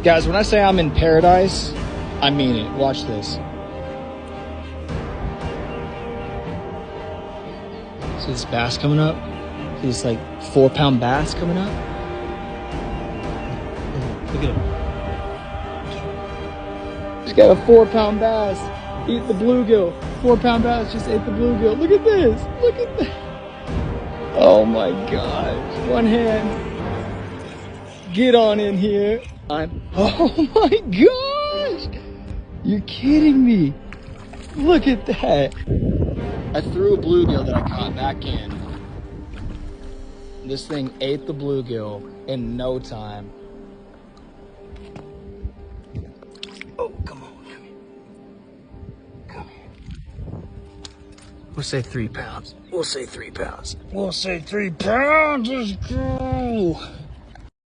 Guys, when I say I'm in paradise, I mean it. Watch this. See this bass coming up? See this like 4-pound bass coming up? Look at him. He's got a 4-pound bass. Eat the bluegill. 4-pound bass just ate the bluegill. Look at this. Look at that. Oh my gosh. One hand. Get on in here. Oh my gosh. You're kidding me. Look at that. I threw a bluegill that I caught back in. This thing ate the bluegill in no time. Oh, come on. Come here. We'll say 3 pounds. We'll say 3 pounds. We'll say 3 pounds. Let's go.